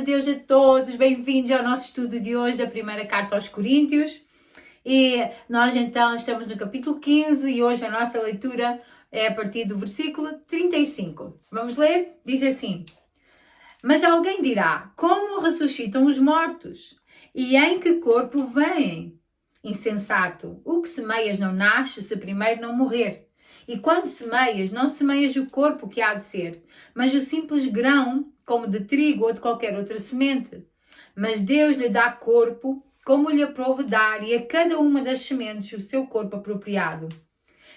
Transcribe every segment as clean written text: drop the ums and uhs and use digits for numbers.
de Deus a todos, bem-vindos ao nosso estudo de hoje da primeira carta aos Coríntios. E nós então estamos no capítulo 15 e hoje a nossa leitura é a partir do versículo 35. Vamos ler? Diz assim: Mas alguém dirá, como ressuscitam os mortos? E em que corpo vêm? Insensato, o que semeias não nasce se primeiro não morrer. E quando semeias, não semeias o corpo que há de ser, mas o simples grão, como de trigo ou de qualquer outra semente. Mas Deus lhe dá corpo, como lhe aprouve dar, e a cada uma das sementes o seu corpo apropriado.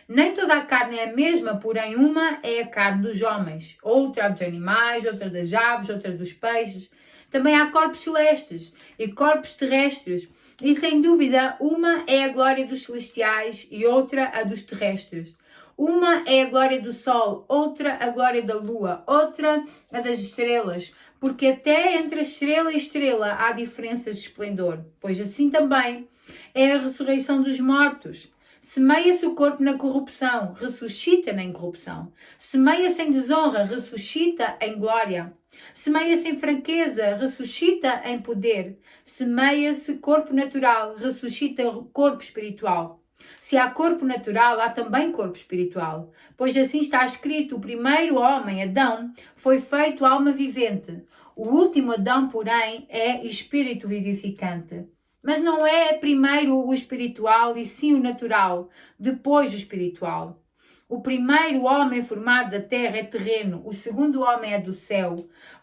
Nem toda a carne é a mesma, porém uma é a carne dos homens, outra dos animais, outra das aves, outra dos peixes. Também há corpos celestes e corpos terrestres, e sem dúvida uma é a glória dos celestiais e outra a dos terrestres. Uma é a glória do sol, outra a glória da lua, outra a das estrelas, porque até entre a estrela e estrela há diferenças de esplendor. Pois assim também é a ressurreição dos mortos. Semeia-se o corpo na corrupção, ressuscita na incorrupção. Semeia-se em desonra, ressuscita em glória. Semeia-se em franqueza, ressuscita em poder. Semeia-se corpo natural, ressuscita corpo espiritual. Se há corpo natural, há também corpo espiritual. Pois assim está escrito, o primeiro homem, Adão, foi feito alma vivente. O último Adão, porém, é espírito vivificante. Mas não é primeiro o espiritual e sim o natural, depois o espiritual. O primeiro homem formado da terra é terreno, o segundo homem é do céu.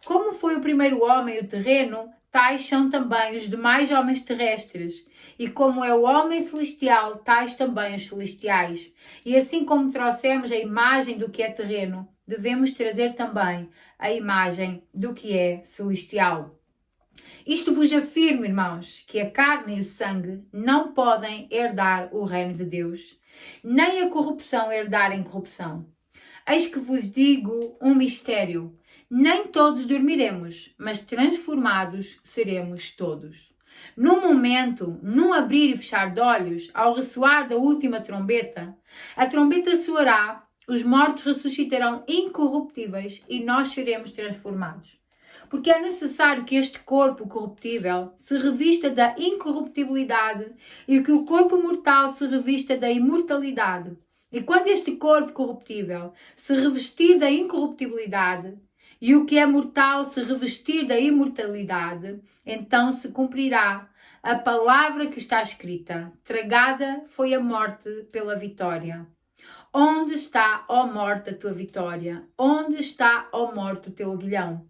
Como foi o primeiro homem o terreno, tais são também os demais homens terrestres. E como é o homem celestial, tais também os celestiais. E assim como trouxemos a imagem do que é terreno, devemos trazer também a imagem do que é celestial. Isto vos afirmo, irmãos, que a carne e o sangue não podem herdar o reino de Deus, nem a corrupção herdar a incorrupção. Eis que vos digo um mistério. Nem todos dormiremos, mas transformados seremos todos. Num momento, num abrir e fechar de olhos, ao ressoar da última trombeta, a trombeta soará, os mortos ressuscitarão incorruptíveis e nós seremos transformados. Porque é necessário que este corpo corruptível se revista da incorruptibilidade e que o corpo mortal se revista da imortalidade. E quando este corpo corruptível se revestir da incorruptibilidade e o que é mortal se revestir da imortalidade, então se cumprirá a palavra que está escrita: tragada foi a morte pela vitória. Onde está, ó morte, a tua vitória? Onde está, ó morte, o teu aguilhão?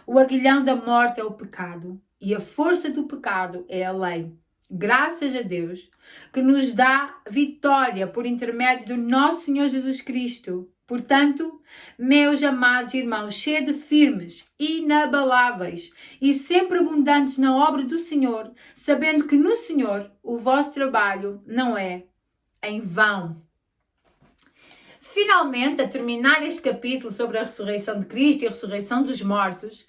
O aguilhão da morte é o pecado e a força do pecado é a lei. Graças a Deus que nos dá vitória por intermédio do nosso Senhor Jesus Cristo. Portanto, meus amados irmãos, sede firmes, inabaláveis e sempre abundantes na obra do Senhor, sabendo que no Senhor o vosso trabalho não é em vão. Finalmente, a terminar este capítulo sobre a ressurreição de Cristo e a ressurreição dos mortos,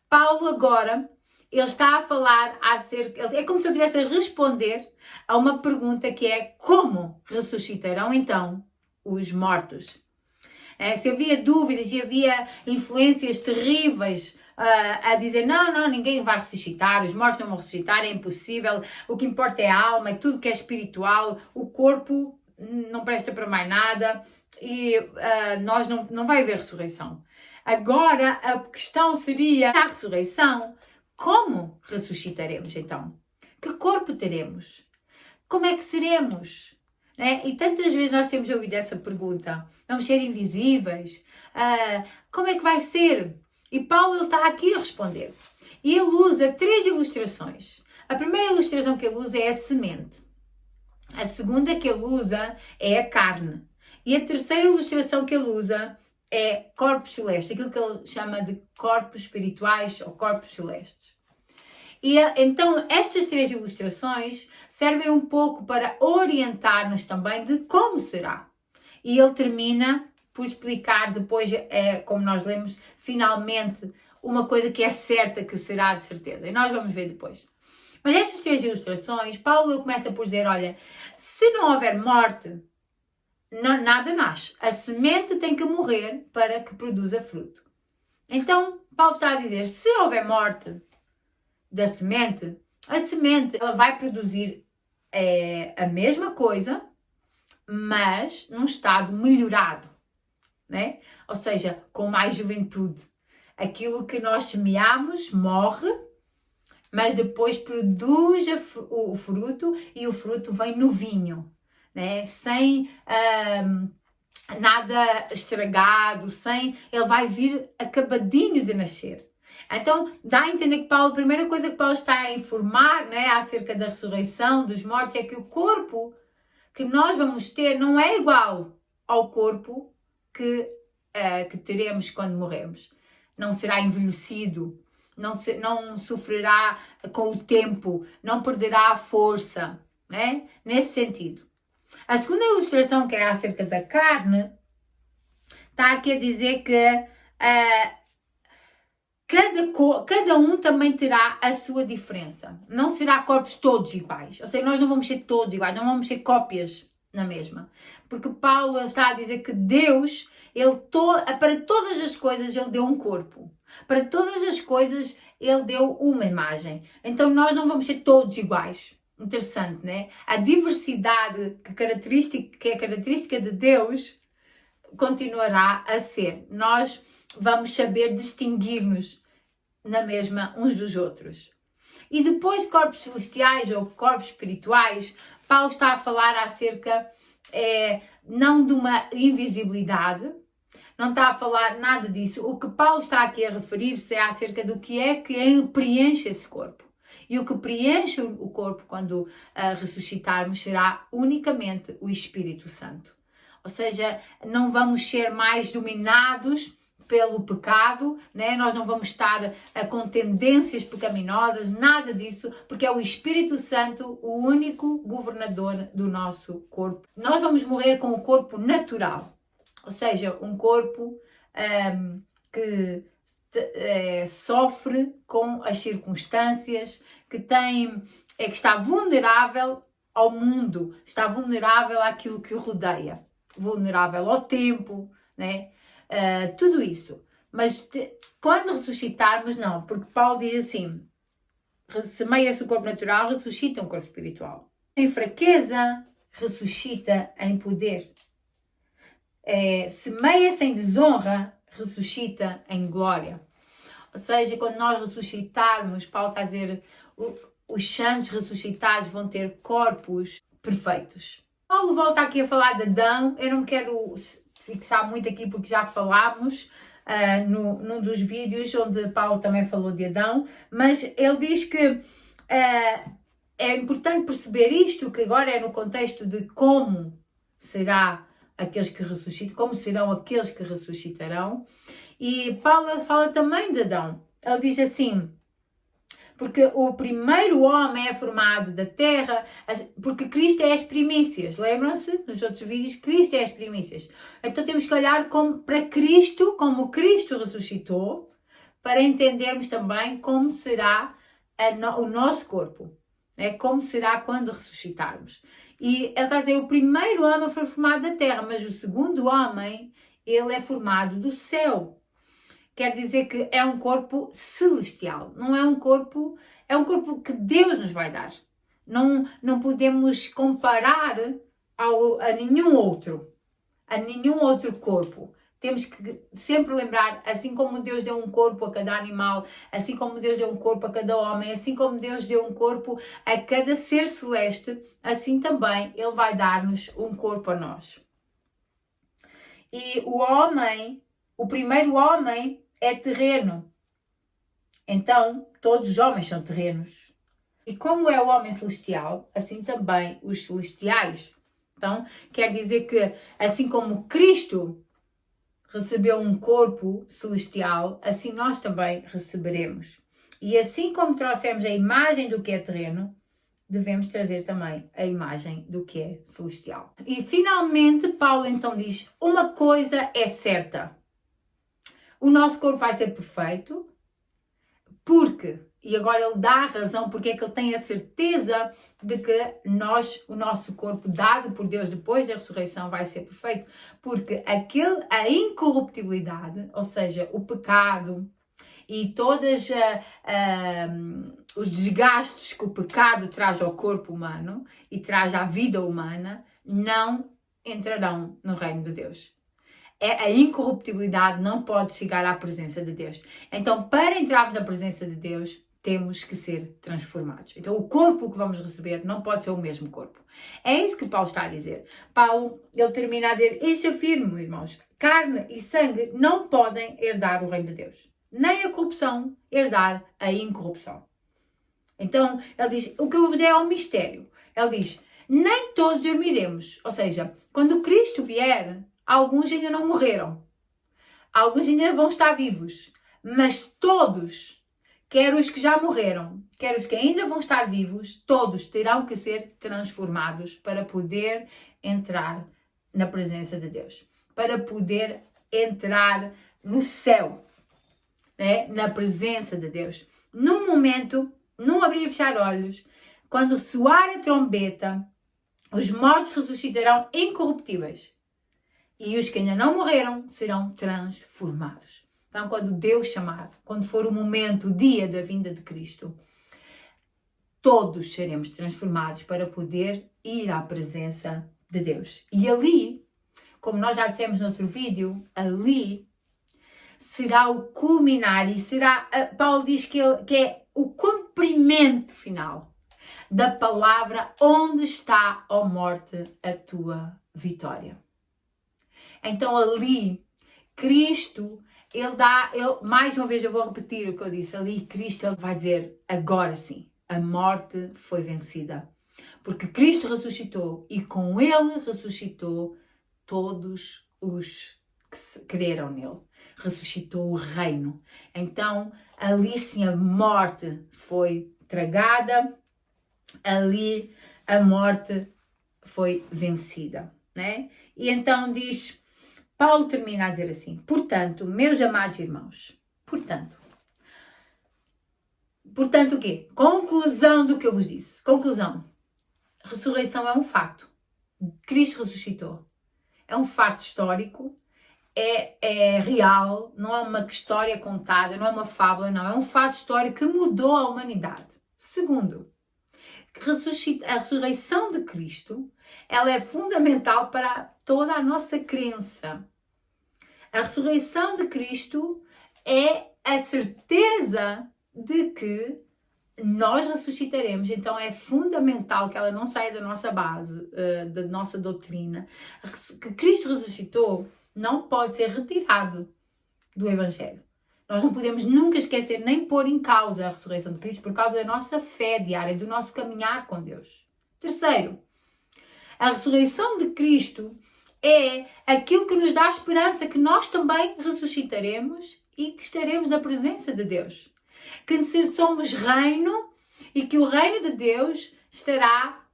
Paulo agora, ele está a falar acerca, é como se ele estivesse a responder a uma pergunta que é: como ressuscitarão então os mortos? Se havia dúvidas e havia influências terríveis a dizer não, ninguém vai ressuscitar, os mortos não vão ressuscitar, é impossível, o que importa é a alma, é tudo que é espiritual, o corpo não presta para mais nada e nós não vai haver ressurreição. Agora a questão seria a ressurreição. Como ressuscitaremos então? Que corpo teremos? Como é que seremos? E tantas vezes nós temos ouvido essa pergunta. Vamos ser invisíveis? Como é que vai ser? E Paulo ele está aqui a responder. E ele usa 3 ilustrações. A primeira ilustração que ele usa é a semente. A segunda que ele usa é a carne. E a terceira ilustração que ele usa é corpos celestes, aquilo que ele chama de corpos espirituais ou corpos celestes. E então estas 3 ilustrações servem um pouco para orientar-nos também de como será. E ele termina por explicar depois, como nós lemos, finalmente uma coisa que é certa que será de certeza. E nós vamos ver depois. Mas estas 3 ilustrações, Paulo começa por dizer, olha, se não houver morte, nada nasce. A semente tem que morrer para que produza fruto. Então, Paulo está a dizer, se houver morte, da semente, a semente ela vai produzir a mesma coisa, mas num estado melhorado, né? Ou seja, com mais juventude. Aquilo que nós semeamos morre, mas depois produz o fruto e o fruto vem novinho, né? Sem nada estragado, ele vai vir acabadinho de nascer. Então, dá a entender que a primeira coisa que Paulo está a informar, né, acerca da ressurreição dos mortos é que o corpo que nós vamos ter não é igual ao corpo que teremos quando morremos. Não será envelhecido, não sofrerá com o tempo, não perderá a força, né? Nesse sentido. A segunda ilustração, que é acerca da carne, está aqui a dizer que cada um também terá a sua diferença. Não será corpos todos iguais. Ou seja, nós não vamos ser todos iguais, não vamos ser cópias na mesma. Porque Paulo está a dizer que Deus, para todas as coisas, Ele deu um corpo. Para todas as coisas, Ele deu uma imagem. Então nós não vamos ser todos iguais. Interessante, né? A diversidade que é característica de Deus continuará a ser. Nós vamos saber distinguir-nos na mesma uns dos outros. E depois de corpos celestiais ou corpos espirituais, Paulo está a falar acerca não de uma invisibilidade, não está a falar nada disso. O que Paulo está aqui a referir-se é acerca do que é que preenche esse corpo. E o que preenche o corpo quando ressuscitarmos será unicamente o Espírito Santo. Ou seja, não vamos ser mais dominados pelo pecado, né? Nós não vamos estar com tendências pecaminosas, nada disso, porque é o Espírito Santo o único governador do nosso corpo. Nós vamos morrer com o corpo natural, ou seja, um corpo que sofre com as circunstâncias, que está vulnerável ao mundo, está vulnerável àquilo que o rodeia, vulnerável ao tempo, né? Tudo isso. Mas quando ressuscitarmos, não, porque Paulo diz assim: semeia-se o corpo natural, ressuscita um corpo espiritual. Em fraqueza, ressuscita em poder. Semeia-se em desonra, ressuscita em glória. Ou seja, quando nós ressuscitarmos, Paulo está a dizer, os santos ressuscitados vão ter corpos perfeitos. Paulo volta aqui a falar de Adão. Eu não quero fixar muito aqui porque já falámos num dos vídeos onde Paulo também falou de Adão, mas ele diz que é importante perceber isto, que agora é no contexto de como serão aqueles que ressuscitarão. E Paulo fala também de Adão. Ele diz assim: porque o primeiro homem é formado da terra, porque Cristo é as primícias. Lembram-se nos outros vídeos? Cristo é as primícias. Então temos que olhar para Cristo, como Cristo ressuscitou, para entendermos também como será o nosso corpo. Né? Como será quando ressuscitarmos. E ele está a dizer, o primeiro homem foi formado da terra, mas o segundo homem, ele é formado do céu. Quer dizer que é um corpo celestial, não é um corpo, é um corpo que Deus nos vai dar. Não podemos comparar a nenhum outro corpo. Temos que sempre lembrar, assim como Deus deu um corpo a cada animal, assim como Deus deu um corpo a cada homem, assim como Deus deu um corpo a cada ser celeste, assim também Ele vai dar-nos um corpo a nós. E o primeiro homem é terreno. Então, todos os homens são terrenos. E como é o homem celestial, assim também os celestiais. Então, quer dizer que, assim como Cristo recebeu um corpo celestial, assim nós também receberemos. E assim como trouxemos a imagem do que é terreno, devemos trazer também a imagem do que é celestial. E finalmente, Paulo então diz, uma coisa é certa. O nosso corpo vai ser perfeito, porque, e agora ele dá a razão porque é que ele tem a certeza de que o nosso corpo dado por Deus depois da ressurreição vai ser perfeito, porque a incorruptibilidade, ou seja, o pecado e todas os desgastes que o pecado traz ao corpo humano e traz à vida humana, não entrarão no reino de Deus. A incorruptibilidade não pode chegar à presença de Deus. Então, para entrarmos na presença de Deus, temos que ser transformados. Então, o corpo que vamos receber não pode ser o mesmo corpo. É isso que Paulo está a dizer. Paulo, ele termina a dizer, isto afirmo, irmãos, carne e sangue não podem herdar o reino de Deus. Nem a corrupção herdar a incorrupção. Então, ele diz, o que eu vos dizer é um mistério. Ele diz, nem todos dormiremos. Ou seja, quando Cristo vier, alguns ainda não morreram. Alguns ainda vão estar vivos. Mas todos, quer os que já morreram, quer os que ainda vão estar vivos, todos terão que ser transformados para poder entrar na presença de Deus. Para poder entrar no céu, né? Na presença de Deus. Num momento, num abrir e fechar olhos, quando soar a trombeta, os mortos ressuscitarão incorruptíveis. E os que ainda não morreram serão transformados. Então, quando Deus chamar, quando for o momento, o dia da vinda de Cristo, todos seremos transformados para poder ir à presença de Deus. E ali, como nós já dissemos no outro vídeo, ali será o culminar e será, Paulo diz que é o cumprimento final da palavra onde está, ó morte, a tua vitória. Então ali, Cristo, mais uma vez eu vou repetir o que eu disse, ali Cristo ele vai dizer, agora sim, a morte foi vencida. Porque Cristo ressuscitou e com ele ressuscitou todos os que creram nele. Ressuscitou o reino. Então, ali sim a morte foi tragada, ali a morte foi vencida, né? E então diz, Paulo termina a dizer assim, portanto, meus amados irmãos, portanto o quê? Conclusão do que eu vos disse, conclusão, ressurreição é um fato, Cristo ressuscitou, é um fato histórico, é real, não é uma história contada, não é uma fábula, não, é um fato histórico que mudou a humanidade. Segundo, a ressurreição de Cristo, ela é fundamental para toda a nossa crença. A ressurreição de Cristo é a certeza de que nós ressuscitaremos. Então é fundamental que ela não saia da nossa base, da nossa doutrina. Que Cristo ressuscitou não pode ser retirado do Evangelho. Nós não podemos nunca esquecer nem pôr em causa a ressurreição de Cristo por causa da nossa fé diária, do nosso caminhar com Deus. Terceiro, a ressurreição de Cristo é aquilo que nos dá a esperança que nós também ressuscitaremos e que estaremos na presença de Deus. Que somos reino e que o reino de Deus estará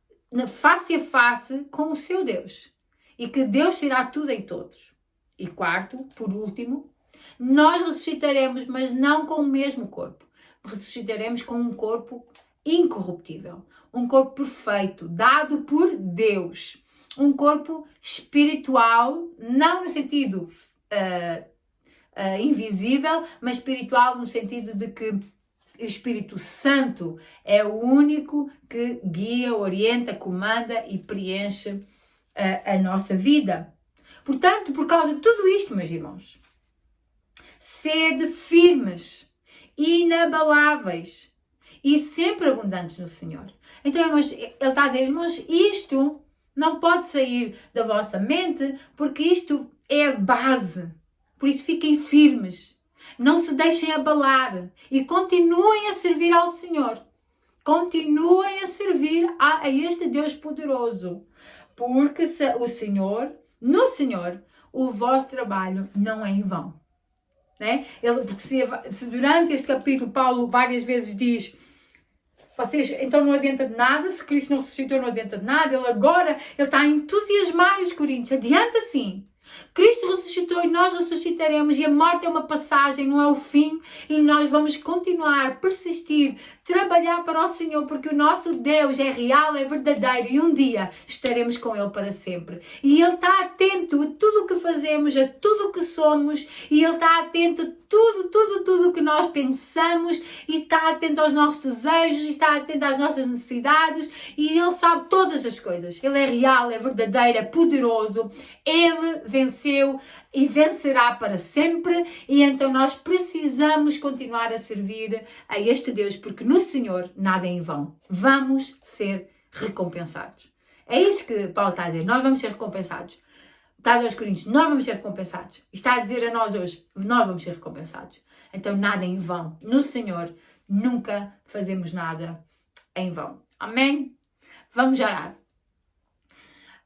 face a face com o seu Deus. E que Deus será tudo em todos. E quarto, por último, nós ressuscitaremos, mas não com o mesmo corpo. Ressuscitaremos com um corpo incorruptível. Um corpo perfeito, dado por Deus. Um corpo espiritual, não no sentido invisível, mas espiritual no sentido de que o Espírito Santo é o único que guia, orienta, comanda e preenche a nossa vida. Portanto, por causa de tudo isto, meus irmãos, sede firmes, inabaláveis e sempre abundantes no Senhor. Então, irmãos, ele está a dizer, irmãos, isto não pode sair da vossa mente, porque isto é a base. Por isso, fiquem firmes, não se deixem abalar e continuem a servir ao Senhor. Continuem a servir a este Deus poderoso, porque no Senhor, o vosso trabalho não é em vão. Né? Se durante este capítulo Paulo várias vezes diz, vocês então não adianta de nada, se Cristo não ressuscitou não adianta de nada, ele está a entusiasmar os coríntios, adianta sim, Cristo ressuscitou e nós ressuscitaremos, e a morte é uma passagem, não é o fim, e nós vamos continuar, persistir, trabalhar para o Senhor, porque o nosso Deus é real, é verdadeiro, e um dia estaremos com Ele para sempre. E Ele está atento a tudo o que fazemos, a tudo o que somos, e Ele está atento a tudo o que nós pensamos, e está atento aos nossos desejos, e está atento às nossas necessidades, e Ele sabe todas as coisas. Ele é real, é verdadeiro, é poderoso. Ele venceu e vencerá para sempre, e então nós precisamos continuar a servir a este Deus, porque no Senhor nada é em vão. Vamos ser recompensados. É isto que Paulo está a dizer, nós vamos ser recompensados. Está aos Coríntios, nós vamos ser recompensados. Está a dizer a nós hoje, nós vamos ser recompensados. Então nada é em vão. No Senhor nunca fazemos nada em vão. Amém? Vamos orar.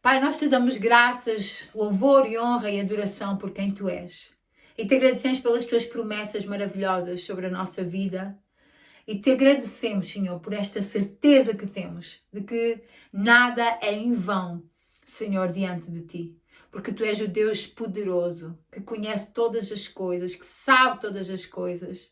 Pai, nós te damos graças, louvor e honra e adoração por quem Tu és. E te agradecemos pelas Tuas promessas maravilhosas sobre a nossa vida. E te agradecemos, Senhor, por esta certeza que temos de que nada é em vão, Senhor, diante de Ti. Porque Tu és o Deus poderoso, que conhece todas as coisas, que sabe todas as coisas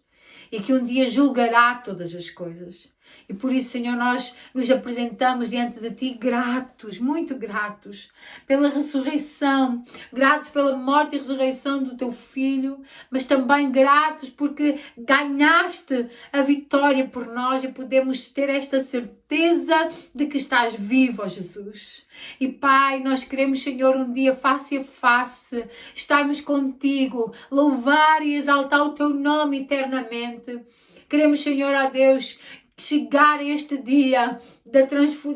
e que um dia julgará todas as coisas. E por isso, Senhor, nós nos apresentamos diante de Ti gratos, muito gratos, pela ressurreição, gratos pela morte e ressurreição do Teu Filho, mas também gratos porque ganhaste a vitória por nós e podemos ter esta certeza de que estás vivo, ó Jesus. E Pai, nós queremos, Senhor, um dia face a face, estarmos contigo, louvar e exaltar o Teu nome eternamente. Queremos, Senhor, ó Deus, chegar a este dia de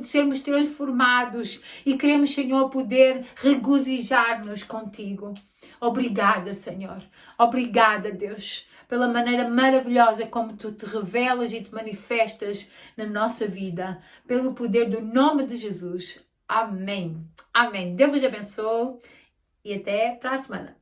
sermos transformados e queremos, Senhor, poder regozijar-nos contigo. Obrigada, Senhor. Obrigada, Deus, pela maneira maravilhosa como Tu te revelas e te manifestas na nossa vida, pelo poder do nome de Jesus. Amém. Amém. Deus vos abençoe e até para a semana.